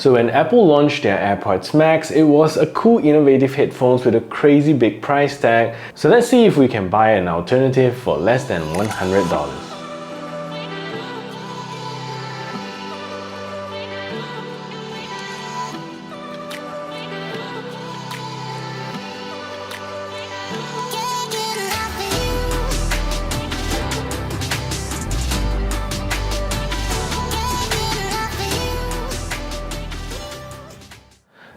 So when Apple launched their AirPods Max, it was a cool innovative headphones with a crazy big price tag. So let's see if we can buy an alternative for less than $100.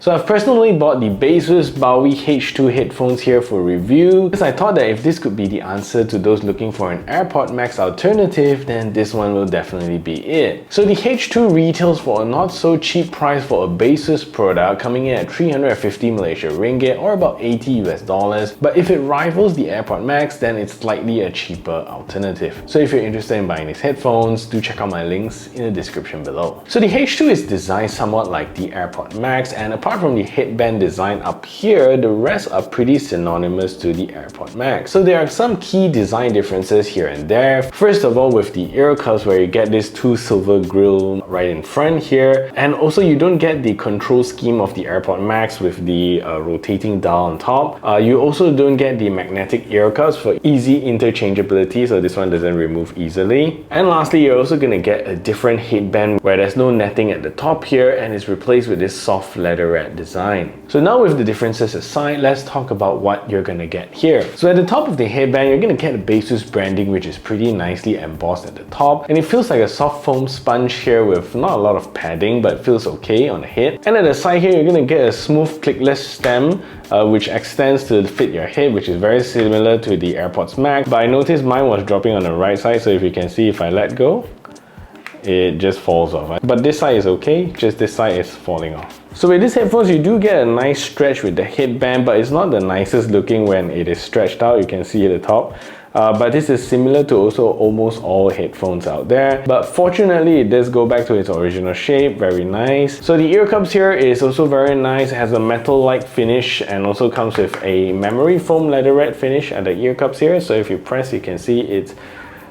So I've personally bought the Baseus Bowie H2 Headphones here for review because I thought that if this could be the answer to those looking for an AirPod Max alternative, then this one will definitely be it. So the H2 retails for a not so cheap price for a Baseus product, coming in at 350 Malaysia ringgit or about 80 US dollars. But if it rivals the AirPod Max, then it's slightly a cheaper alternative. So if you're interested in buying these headphones, do check out my links in the description below. So the H2 is designed somewhat like the AirPod Max, and apart from the headband design up here, the rest are pretty synonymous to the AirPod Max. So there are some key design differences here and there. First of all, with the ear cups where you get this two silver grille right in front here, and also you don't get the control scheme of the AirPod Max with the rotating dial on top. You also don't get the magnetic ear cups for easy interchangeability, so this one doesn't remove easily. And lastly, you're also gonna get a different headband where there's no netting at the top here and it's replaced with this soft leatherette design. So now with the differences aside, let's talk about what you're gonna get here. So at the top of the headband, you're gonna get a Baseus branding, which is pretty nicely embossed at the top, and it feels like a soft foam sponge here with not a lot of padding, but it feels okay on the head. And at the side here, you're gonna get a smooth clickless stem which extends to fit your head, which is very similar to the AirPods Max, but I noticed mine was dropping on the right side, so if you can see, if I let go, it just falls off. But this side is okay, just this side is falling off. So with these headphones, you do get a nice stretch with the headband, but it's not the nicest looking when it is stretched out. You can see at the top. But this is similar to also almost all headphones out there. But fortunately, it does go back to its original shape, very nice. So the ear cups here is also very nice. It has a metal-like finish and also comes with a memory foam leatherette finish at the ear cups here. So if you press, you can see it's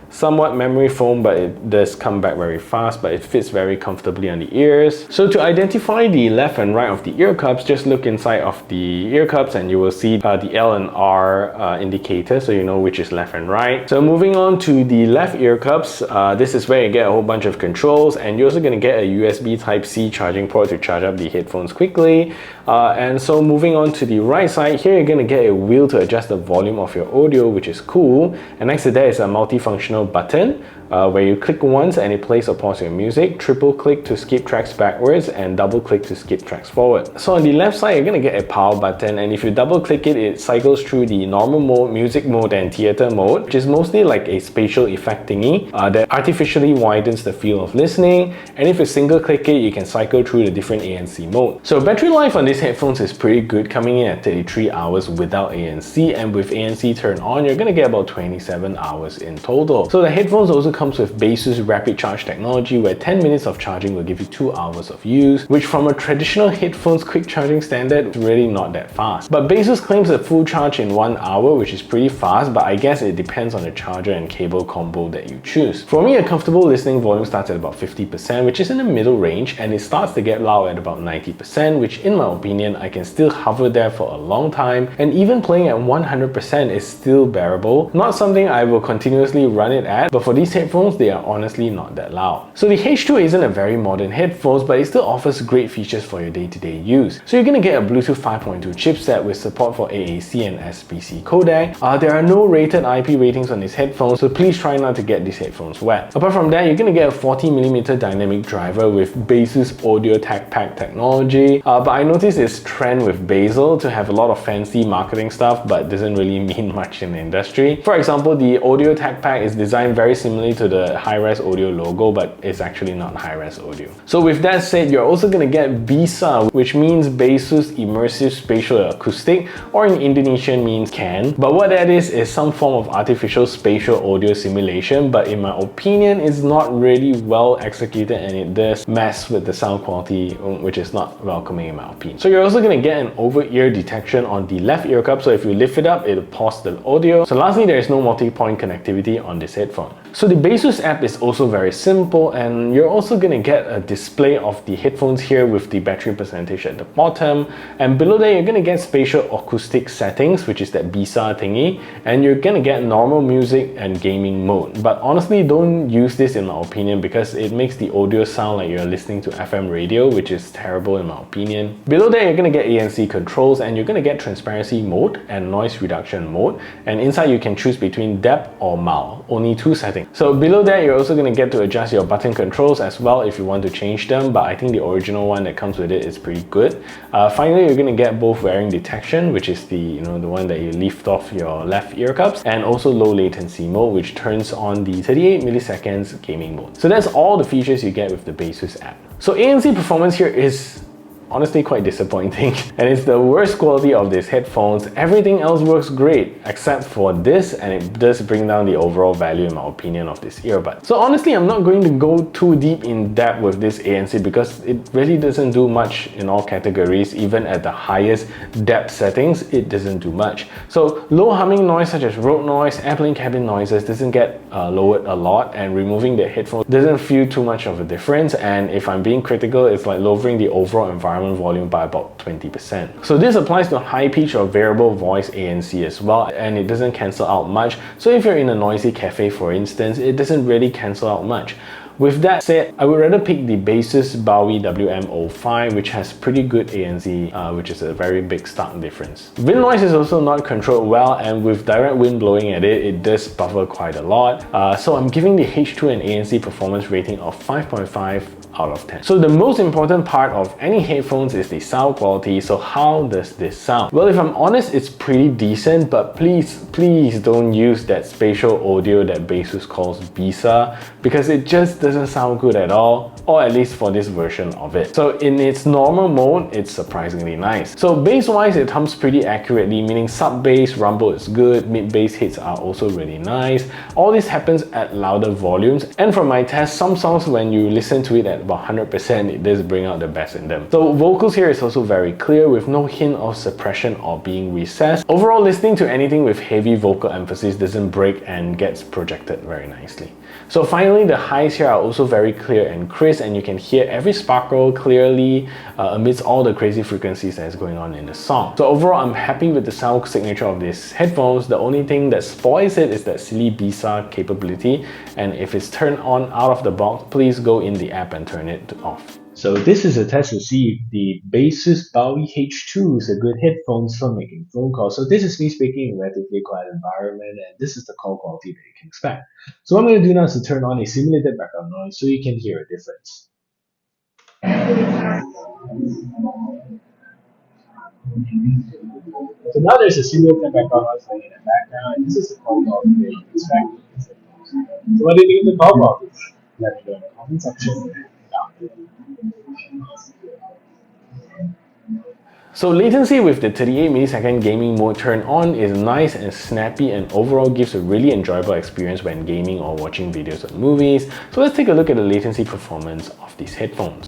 somewhat memory foam, but it does come back very fast, but it fits very comfortably on the ears. So to identify the left and right of the ear cups, just look inside of the ear cups and you will see the L and R indicator, so you know which is left and right. So moving on to the left ear cups, this is where you get a whole bunch of controls, and you're also going to get a USB Type-C charging port to charge up the headphones quickly. And so moving on to the right side, here you're going to get a wheel to adjust the volume of your audio, which is cool. And next to that is a multifunctional button where you click once and it plays or pauses your music, triple click to skip tracks backwards, and double click to skip tracks forward. So on the left side, you're going to get a power button, and if you double click it, it cycles through the normal mode, music mode, and theater mode, which is mostly like a spatial effect thingy that artificially widens the field of listening. And if you single click it, you can cycle through the different ANC mode. So battery life on these headphones is pretty good, coming in at 33 hours without ANC, and with ANC turned on, you're going to get about 27 hours in total. So the headphones also comes with Baseus rapid charge technology, where 10 minutes of charging will give you 2 hours of use, which from a traditional headphones quick charging standard is really not that fast. But Baseus claims a full charge in 1 hour, which is pretty fast, but I guess it depends on the charger and cable combo that you choose. For me, a comfortable listening volume starts at about 50%, which is in the middle range, and it starts to get loud at about 90%, which in my opinion, I can still hover there for a long time, and even playing at 100% is still bearable. Not something I will continuously run it at, but for these headphones, they are honestly not that loud. So the H2 isn't a very modern headphones, but it still offers great features for your day-to-day use. So you're going to get a Bluetooth 5.2 chipset with support for AAC and SBC codec. There are no rated IP ratings on these headphones, so please try not to get these headphones wet. Apart from that, you're going to get a 40mm dynamic driver with Baseus Audio Tech Pack technology. But I noticed this trend with Baseus to have a lot of fancy marketing stuff, but doesn't really mean much in the industry. For example, the Audio Tech Pack is designed very similarly to the hi-res audio logo, but it's actually not hi-res audio. So with that said, you're also going to get BISA, which means Baseus Immersive Spatial Acoustic, or in Indonesian means CAN. But what that is some form of artificial spatial audio simulation, but in my opinion, it's not really well executed, and it does mess with the sound quality, which is not welcoming in my opinion. So you're also going to get an over-ear detection on the left ear cup, so if you lift it up, it'll pause the audio. So lastly, there is no multi-point connectivity on this headphone. So the Baseus app is also very simple, and you're also going to get a display of the headphones here with the battery percentage at the bottom, and below there you're going to get spatial acoustic settings, which is that BISA thingy, and you're going to get normal music and gaming mode. But honestly, don't use this in my opinion because it makes the audio sound like you're listening to FM radio, which is terrible in my opinion. Below there you're going to get ANC controls, and you're going to get transparency mode and noise reduction mode, and inside you can choose between depth or mild, only 2 settings. So below that you're also going to get to adjust your button controls as well if you want to change them, but I think the original one that comes with it is pretty good. Finally, you're going to get both wearing detection, which is the the one that you lift off your left ear cups, and also low latency mode, which turns on the 38 milliseconds gaming mode. So that's all the features you get with the Baseus app. So ANC Performance here is honestly quite disappointing, and it's the worst quality of these headphones. Everything else works great except for this, and it does bring down the overall value in my opinion of this earbud. So honestly, I'm not going to go too deep in depth with this ANC because it really doesn't do much in all categories. Even at the highest depth settings, it doesn't do much. So low humming noise such as road noise, airplane cabin noises doesn't get lowered a lot, and removing the headphones doesn't feel too much of a difference. And if I'm being critical, it's like lowering the overall environment volume by about 20%. So this applies to high pitch or variable voice ANC as well, and it doesn't cancel out much. So if you're in a noisy cafe, for instance, it doesn't really cancel out much. With that said, I would rather pick the Baseus Bowie WM05, which has pretty good ANC, which is a very big stark difference. Wind noise is also not controlled well, and with direct wind blowing at it, it does buffer quite a lot. So I'm giving the H2 and ANC Performance rating of 5.5 out of 10. So the most important part of any headphones is the sound quality. So how does this sound? Well, if I'm honest, it's pretty decent, but please don't use that spatial audio that Baseus calls BISA, because it just doesn't sound good at all, or at least for this version of it. So in its normal mode, it's surprisingly nice. So bass wise, it hums pretty accurately, meaning sub bass rumble is good, mid bass hits are also really nice. All this happens at louder volumes, and from my test, some songs when you listen to it at about 100%, it does bring out the best in them. So vocals here is also very clear with no hint of suppression or being recessed. Overall, listening to anything with heavy vocal emphasis doesn't break and gets projected very nicely. So finally, the highs here are also very clear and crisp, and you can hear every sparkle clearly amidst all the crazy frequencies that's going on in the song. So overall, I'm happy with the sound signature of these headphones. The only thing that spoils it is that silly BISA capability, and if it's turned on out of the box, please go in the app and turn it off. So this is a test to see if the Baseus Bowie H2 is a good headphones for making phone calls. So this is me speaking in a relatively quiet environment, and this is the call quality that you can expect. So what I'm going to do now is to turn on a simulated background noise so you can hear a difference. So now there's a simulated background noise playing in the background, and this is the call quality that you can expect. So what do you think of the call quality? Let me know in the comment section down below. So latency with the 38 millisecond gaming mode turned on is nice and snappy, and overall gives a really enjoyable experience when gaming or watching videos or movies. So let's take a look at the latency performance of these headphones.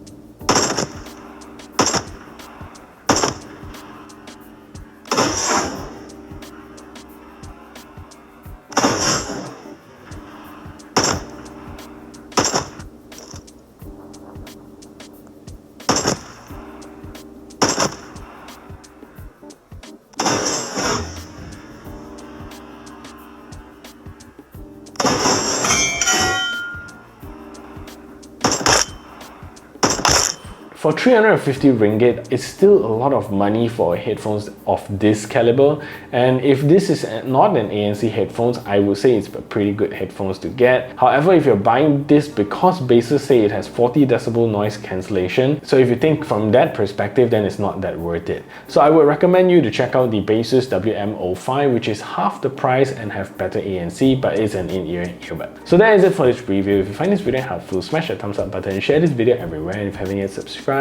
For 350 ringgit, it's still a lot of money for headphones of this caliber, and if this is not an ANC headphones, I would say it's a pretty good headphones to get. However, if you're buying this because Baseus say it has 40 decibel noise cancellation, so if you think from that perspective, then it's not that worth it. So I would recommend you to check out the Baseus WM05, which is half the price and have better ANC, but it's an in-ear earbud. So that is it for this review. If you find this video helpful, smash that thumbs up button, share this video everywhere, and if you haven't yet subscribed,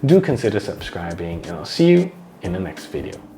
do consider subscribing, and I'll see you in the next video.